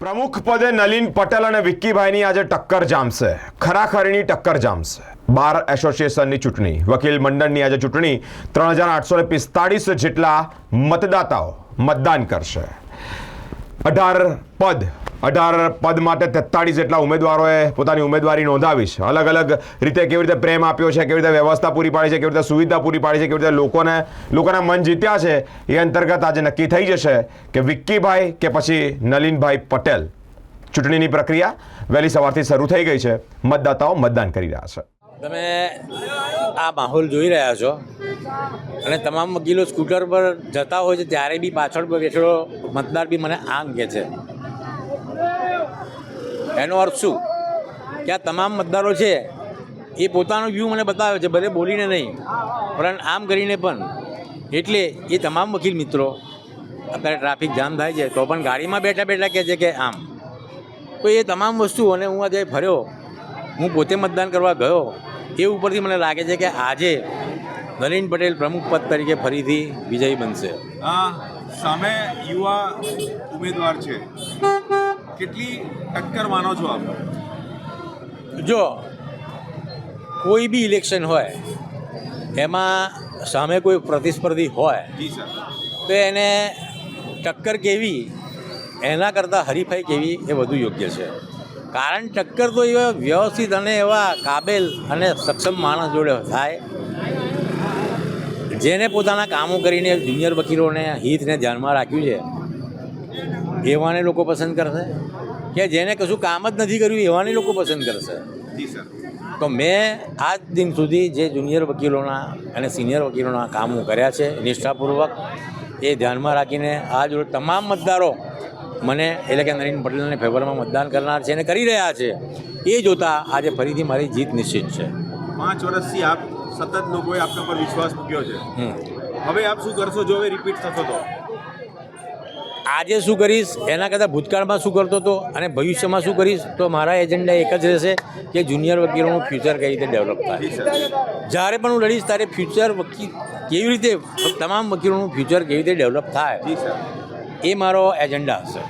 પ્રમુખ પદે નલિન પટેલ અને વિક્કીભાઈની આજે ટક્કર જામશે, ખરાખરીની ટક્કર જામશે. બાર એસોસિએશનની ચૂંટણી, વકીલ મંડળની આજે ચૂંટણી 3845 જેટલા મતદાતાઓ મતદાન કરશે. 18 પદ માટે 43 જેટલા ઉમેદવારોએ પોતાની ઉમેદવારી નોંધાવી છે. અલગ અલગ રીતે કેવી રીતે પ્રેમ આપ્યો છે, કેવી રીતે વ્યવસ્થા પૂરી પાડી છે, કેવી રીતે સુવિધા પૂરી પાડી છે, કેવી રીતે લોકોના મન જીત્યા છે, એ અંતર્ગત આજે નક્કી થઈ જશે કે વિક્કીભાઈ કે પછી નલિનભાઈ પટેલ. ચૂંટણીની પ્રક્રિયા વહેલી સવારથી શરૂ થઈ ગઈ છે. મતદાતાઓ મતદાન કરી રહ્યા છે. તમે આ માહોલ જોઈ રહ્યા છો અને તમામ વકીલો સ્કૂટર પર જતા હોય છે ત્યારે બી પાછળ બેઠેલો મતદાર બી મને આમ કહે છે. એનો અર્થ શું કે આ તમામ મતદારો છે એ પોતાનો વ્યૂ મને બતાવે છે, ભલે બોલીને નહીં પણ આમ કરીને પણ. એટલે એ તમામ વકીલ મિત્રો અત્યારે ટ્રાફિક જામ થાય છે તો પણ ગાડીમાં બેઠા બેઠા કહે છે કે આમ. તો એ તમામ વસ્તુ અને હું આજે ફર્યો, હું પોતે મતદાન કરવા ગયો, એ ઉપરથી મને લાગે છે કે આજે નલિન પટેલ પ્રમુખ પદ તરીકે ફરીથી વિજયી બનશે. સામે યુવા ઉમેદવાર છે, કેટલી ટક્કર માનો છો આપ? જો કોઈ બી ઇલેક્શન હોય એમાં સામે કોઈ પ્રતિસ્પર્ધી હોય જી સર, તો એને ટક્કર કેવી એના કરતાં હરીફાઈ કેવી એ વધુ યોગ્ય છે. કારણ ટક્કર તો એવા વ્યવસ્થિત અને એવા કાબેલ અને સક્ષમ માણસ જોડે થાય જેને પોતાના કામો કરીને જુનિયર વકીલોને હિતને ધ્યાનમાં રાખ્યું છે, એવાને લોકો પસંદ કરશે. કે જેને કશું કામ જ નથી કર્યું એવાને લોકો પસંદ કરશે. જી સર. તો મેં આજ દિન સુધી જે જુનિયર વકીલોના અને સિનિયર વકીલોના કામો કર્યા છે નિષ્ઠાપૂર્વક, એ ધ્યાનમાં રાખીને આજ રોજ તમામ મતદારો મને એટલે કે નલિન પટેલને ફેવરમાં મતદાન કરનાર છે અને કરી રહ્યા છે. એ જોતાં આજે ફરીથી મારી જીત નિશ્ચિત છે. 5 વર્ષથી આપ સતત લોકોએ આપના પર વિશ્વાસ મૂક્યો છે. હવે આપ શું કરશો જો હવે રિપીટ થશો તો? આજે શું કરીશ એના કરતાં ભૂતકાળમાં શું કરતો હતો અને ભવિષ્યમાં શું કરીશ, તો મારા એજન્ડા એક જ રહેશે કે જુનિયર વકીલોનું ફ્યુચર કઈ રીતે ડેવલપ થાય. જ્યારે પણ હું લડીશ ત્યારે ફ્યુચર વકીલ કેવી રીતે, તમામ વકીલોનું ફ્યુચર કેવી રીતે ડેવલપ થાય, એ મારો એજન્ડા હશે.